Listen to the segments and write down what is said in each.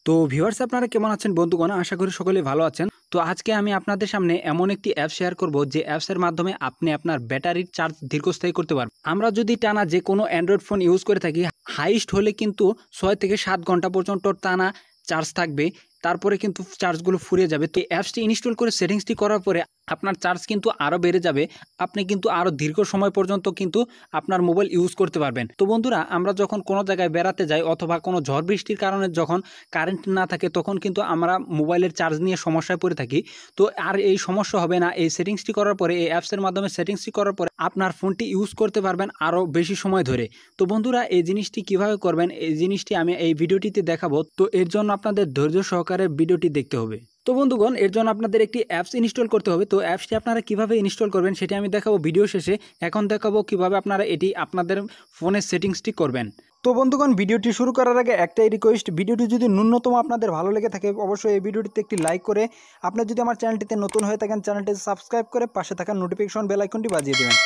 তো ভিউয়ার্স আপনারা কেমন আছেন বন্ধুগণ, আশা করি সকলেই ভালো আছেন। তো আজকে আমি আপনাদের সামনে এমন একটি অ্যাপ শেয়ার করব যে অ্যাপসের মাধ্যমে আপনি আপনার ব্যাটারির চার্জ দীর্ঘস্থায়ী করতে পারবেন। আমরা যদি টানা যে কোনো অ্যান্ড্রয়েড ফোন ইউজ করে থাকি, হাইস্ট হলে কিন্তু 6 থেকে 7 ঘন্টা পর্যন্ত টানা চার্জ থাকবে, তারপরে কিন্তু চার্জগুলো ফুরিয়ে যাবে। তো অ্যাপসটি ইনস্টল করে সেটিংসটি করার পরে আপনার চার্জ কিন্তু আরও বেড়ে যাবে। আপনি কিন্তু আরও দীর্ঘ সময় পর্যন্ত কিন্তু আপনার মোবাইল ইউজ করতে পারবেন। তো বন্ধুরা, আমরা যখন কোনো জায়গায় বেড়াতে যাই অথবা কোনো ঝড় বৃষ্টির কারণে যখন কারেন্ট না থাকে, তখন কিন্তু আমরা মোবাইলের চার্জ নিয়ে সমস্যায় পড়ে থাকি। তো আর এই সমস্যা হবে না। এই সেটিংসটি করার পরে, এই অ্যাপসের মাধ্যমে সেটিংসটি করার পরে আপনার ফোনটি ইউজ করতে পারবেন আরও বেশি সময় ধরে। তো বন্ধুরা, এই জিনিসটি কিভাবে করবেন, এই জিনিসটি আমি এই ভিডিওটিতে দেখাবো। তো এর জন্য আপনাদের ধৈর্য সহকারে ভিডিওটি দেখতে হবে। তো বন্ধুগণ, এর জন্য আপনাদের একটি অ্যাপস ইনস্টল করতে হবে। তো অ্যাপসটি আপনারা কিভাবে ইনস্টল করবেন সেটি আমি দেখাবো ভিডিও শেষে। এখন দেখাবো কিভাবে আপনারা এটি আপনাদের ফোনের সেটিংসটি করবেন। তো বন্ধুগণ, ভিডিওটি শুরু করার আগে একটাই রিকোয়েস্ট, ভিডিওটি যদি ন্যূনতম আপনাদের ভালো লেগে থাকে অবশ্যই এই ভিডিওটিতে একটি লাইক করে, আপনার যদি আমার চ্যানেলটিতে নতুন হয়ে থাকেন চ্যানেলটি সাবস্ক্রাইব করে পাশে থাকা নোটিফিকেশন বেল আইকনটি বাজিয়ে দেবেন।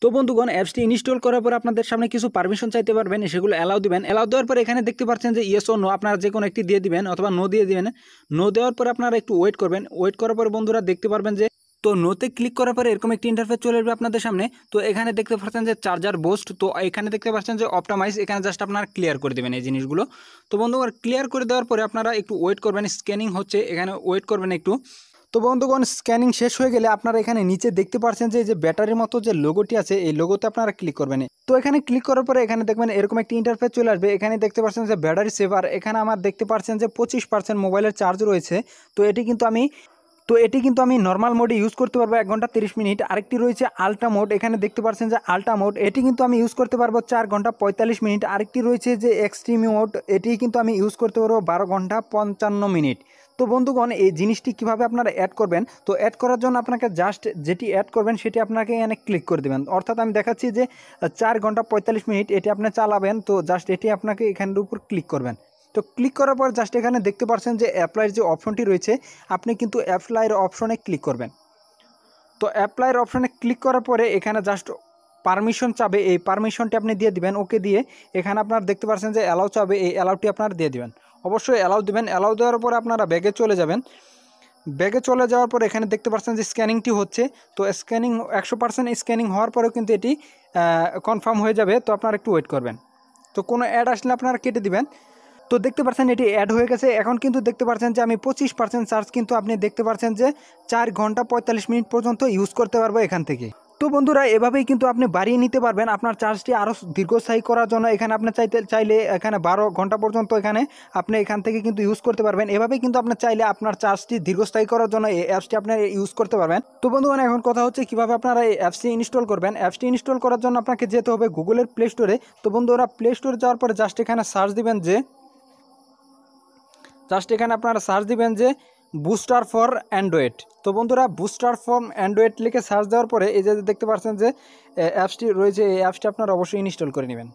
তো বন্ধুগণ, অ্যাপসটি ইনস্টল করার পর আপনাদের সামনে কিছু পারমিশন চাইতে পারবেন, সেগুলো অ্যালাউ দিবেন। অ্যালাউ দেওয়ার পর এখানে দেখতে পাচ্ছেন যে ইয়েস ও নো, আপনারা যে কোনো একটি দিয়ে দিবেন অথবা নো দিয়ে দিবেন। নো দেওয়ার পর আপনারা একটু ওয়েট করবেন। ওয়েট করার পর বন্ধুরা দেখতে পারবেন যে, তো নোতে ক্লিক করার পরে এরকম একটি ইন্টারফেস চলে আসবে আপনাদের সামনে। তো এখানে দেখতে পাচ্ছেন যে চার্জার বুস্ট, তো এখানে দেখতে পাচ্ছেন যে অপটিমাইজ, এখানে জাস্ট আপনারা ক্লিয়ার করে দেবেন এই জিনিসগুলো। তো বন্ধুগণ, ক্লিয়ার করে দেওয়ার পরে আপনারা একটু ওয়েট করবেন। স্ক্যানিং হচ্ছে, এখানে ওয়েট করবেন একটু। তো বন্ধুগণ, স্ক্যানিং শেষ হয়ে গেলে আপনারা এখানে নিচে দেখতে পাচ্ছেন যে ব্যাটারির মতো যে লোগোটি আছে, এই লোগোতে আপনারা ক্লিক করবেন। তো এখানে ক্লিক করার পরে এখানে দেখবেন এরকম একটি ইন্টারফেস চলে আসবে। এখানে দেখতে পাচ্ছেন যে ব্যাটারি সেভার, এখানে আমার দেখতে পাচ্ছেন যে 25% মোবাইলের চার্জ রয়েছে। তো এটি কিন্তু আমি নর্মাল মোডে ইউজ করতে পারবো 1 ঘন্টা 30 মিনিট। আরেকটি রয়েছে আলট্রা মোড, এখানে দেখতে পাচ্ছেন যে আলট্রা মোড, এটি কিন্তু আমি ইউজ করতে পারবো 4 ঘন্টা 45 মিনিট। আরেকটি রয়েছে যে এক্সট্রিম মোড, এটি কিন্তু আমি ইউজ করতে পারবো 12 ঘন্টা 55 মিনিট। তো বন্ধুগণ, এই জিনিসটি কিভাবে আপনারা অ্যাড করবেন, তো অ্যাড করার জন্য আপনাকে জাস্ট যেটি অ্যাড করবেন সেটি আপনাকে এখানে ক্লিক করে দেবেন। অর্থাৎ আমি দেখাচ্ছি যে 4 ঘন্টা 45 মিনিট এটি আপনি চালাবেন। তো জাস্ট এটি আপনাকে এখানের উপর ক্লিক করবেন। তো ক্লিক করার পর জাস্ট এখানে দেখতে পাচ্ছেন যে অ্যাপ্লাইয়ের যে অপশনটি রয়েছে, আপনি কিন্তু অ্যাপ্লাইয়ের অপশনে ক্লিক করবেন। তো অ্যাপ্লাইয়ের অপশনে ক্লিক করার পরে এখানে জাস্ট পারমিশন চাবে, এই পারমিশনটি আপনি দিয়ে দিবেন। ওকে দিয়ে এখানে আপনারা দেখতে পাচ্ছেন যে অ্যালাউ চাবে, এই অ্যালাউটি আপনারা দিয়ে দিবেন। অবশ্যই অ্যালাউ দিবেন। অ্যালাউ দেওয়ার পরে আপনারা ব্যাগে চলে যাবেন। ব্যাগে চলে যাওয়ার পর এখানে দেখতে পাচ্ছেন যে স্ক্যানিংটি হচ্ছে। তো স্ক্যানিং 100% স্ক্যানিং হওয়ার পরেও কিন্তু এটি কনফার্ম হয়ে যাবে। তো আপনারা একটু ওয়েট করবেন। তো কোনো অ্যাড আসলে আপনারা কেটে দিবেন। তো দেখতে পাচ্ছেন এটি অ্যাড হয়ে গেছে। এখন কিন্তু দেখতে পাচ্ছেন যে আমি 25% চার্জ কিন্তু আপনি দেখতে পাচ্ছেন যে 4 ঘন্টা 45 মিনিট পর্যন্ত ইউজ করতে পারবো এখান থেকে। তো বন্ধুরা, এভাবেই কিন্তু আপনি বাড়িয়ে নিতে পারবেন আপনার চার্জটি আরও দীর্ঘস্থায়ী করার জন্য। এখানে আপনি চাইলে এখানে 12 ঘন্টা পর্যন্ত আপনি এখান থেকে কিন্তু ইউজ করতে পারবেন। এভাবেই কিন্তু আপনি চাইলে আপনার চার্জটি দীর্ঘস্থায়ী করার জন্য এই অ্যাপসটি আপনার ইউজ করতে পারবেন। তো বন্ধুগণ, এখন কথা হচ্ছে কীভাবে আপনারা এই অ্যাপসটি ইনস্টল করবেন। অ্যাপসটি ইনস্টল করার জন্য আপনাকে যেতে হবে গুগলের প্লে স্টোরে। তো বন্ধুরা, প্লে স্টোরে যাওয়ার পরে জাস্ট এখানে সার্চ দিবেন যে এখানে আপনারা সার্চ দিবেন যে বুস্টার ফর অ্যান্ড্রয়েড। তো বন্ধুরা, বুস্টার ফর অ্যান্ড্রয়েড লিখে সার্চ দেওয়ার পরে এই যে দেখতে পাচ্ছেন যে অ্যাপসটি রয়েছে, এই অ্যাপসটি আপনারা অবশ্যই ইনস্টল করে নেবেন।